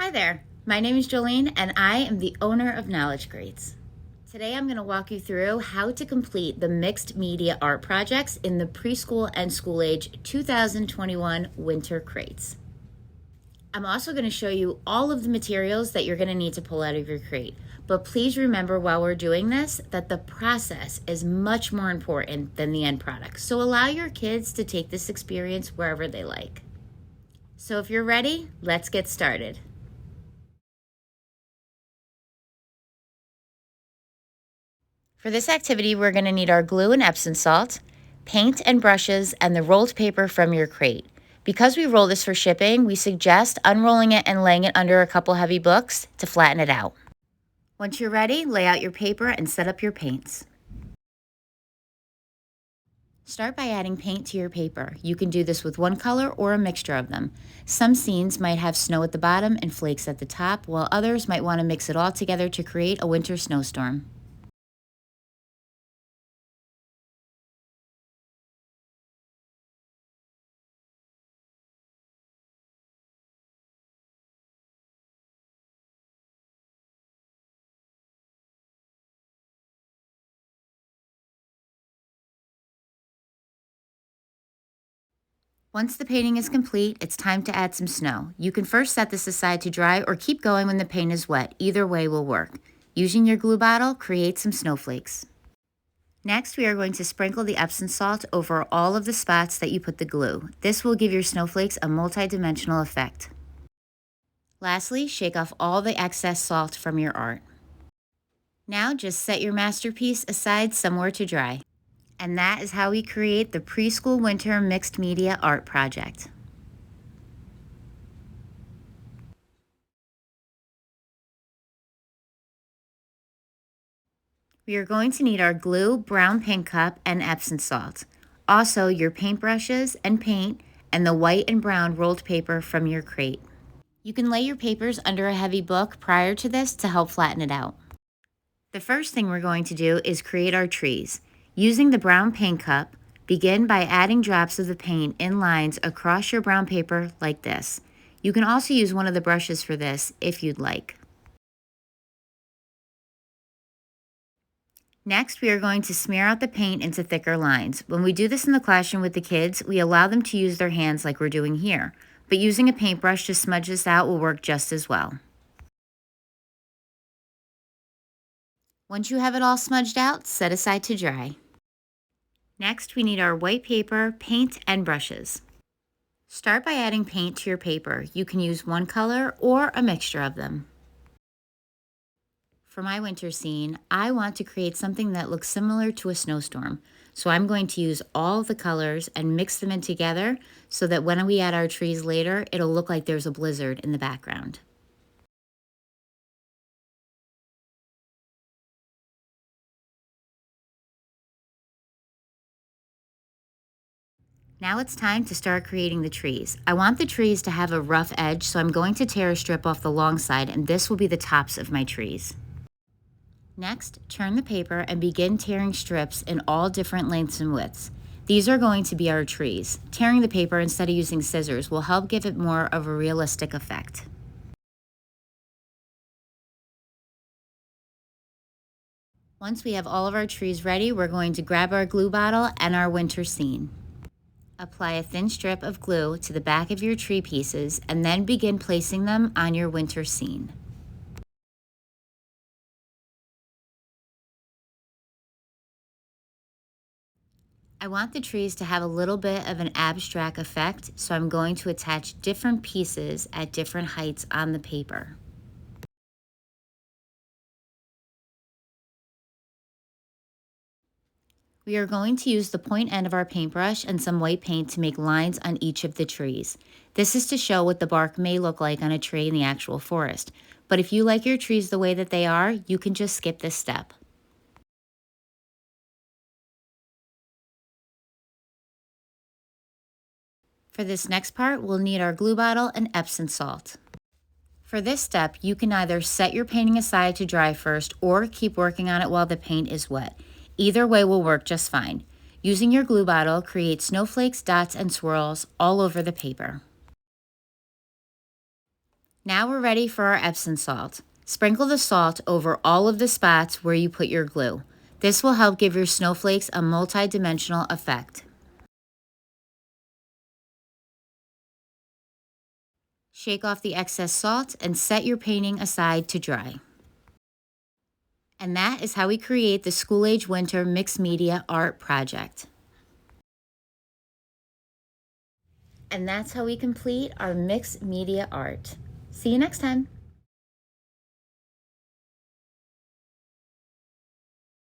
Hi there, my name is Jolene and I am the owner of Knowledge Crates. Today I'm going to walk you through how to complete the mixed media art projects in the preschool and school age 2021 winter crates. I'm also going to show you all of the materials that you're going to need to pull out of your crate. But please remember while we're doing this that the process is much more important than the end product. So allow your kids to take this experience wherever they like. So if you're ready, let's get started. For this activity, we're going to need our glue and Epsom salt, paint and brushes, and the rolled paper from your crate. Because we roll this for shipping, we suggest unrolling it and laying it under a couple heavy books to flatten it out. Once you're ready, lay out your paper and set up your paints. Start by adding paint to your paper. You can do this with one color or a mixture of them. Some scenes might have snow at the bottom and flakes at the top, while others might want to mix it all together to create a winter snowstorm. Once the painting is complete, it's time to add some snow. You can first set this aside to dry or keep going when the paint is wet. Either way will work. Using your glue bottle, create some snowflakes. Next, we are going to sprinkle the Epsom salt over all of the spots that you put the glue. This will give your snowflakes a multi-dimensional effect. Lastly, shake off all the excess salt from your art. Now just set your masterpiece aside somewhere to dry. And that is how we create the preschool winter mixed media art project. We are going to need our glue, brown paint cup, and Epsom salt. Also, your paintbrushes and paint, and the white and brown rolled paper from your crate. You can lay your papers under a heavy book prior to this to help flatten it out. The first thing we're going to do is create our trees. Using the brown paint cup, begin by adding drops of the paint in lines across your brown paper like this. You can also use one of the brushes for this if you'd like. Next, we are going to smear out the paint into thicker lines. When we do this in the classroom with the kids, we allow them to use their hands like we're doing here, but using a paintbrush to smudge this out will work just as well. Once you have it all smudged out, set aside to dry. Next, we need our white paper, paint, and brushes. Start by adding paint to your paper. You can use one color or a mixture of them. For my winter scene, I want to create something that looks similar to a snowstorm. So I'm going to use all the colors and mix them in together so that when we add our trees later, it'll look like there's a blizzard in the background. Now it's time to start creating the trees. I want the trees to have a rough edge, so I'm going to tear a strip off the long side, and this will be the tops of my trees. Next, turn the paper and begin tearing strips in all different lengths and widths. These are going to be our trees. Tearing the paper instead of using scissors will help give it more of a realistic effect. Once we have all of our trees ready, we're going to grab our glue bottle and our winter scene. Apply a thin strip of glue to the back of your tree pieces and then begin placing them on your winter scene. I want the trees to have a little bit of an abstract effect, so I'm going to attach different pieces at different heights on the paper. We are going to use the point end of our paintbrush and some white paint to make lines on each of the trees. This is to show what the bark may look like on a tree in the actual forest. But if you like your trees the way that they are, you can just skip this step. For this next part, we'll need our glue bottle and Epsom salt. For this step, you can either set your painting aside to dry first or keep working on it while the paint is wet. Either way will work just fine. Using your glue bottle, create snowflakes, dots, and swirls all over the paper. Now we're ready for our Epsom salt. Sprinkle the salt over all of the spots where you put your glue. This will help give your snowflakes a multi-dimensional effect. Shake off the excess salt and set your painting aside to dry. And that is how we create the School-Age Winter Mixed Media Art Project. And that's how we complete our mixed media art. See you next time.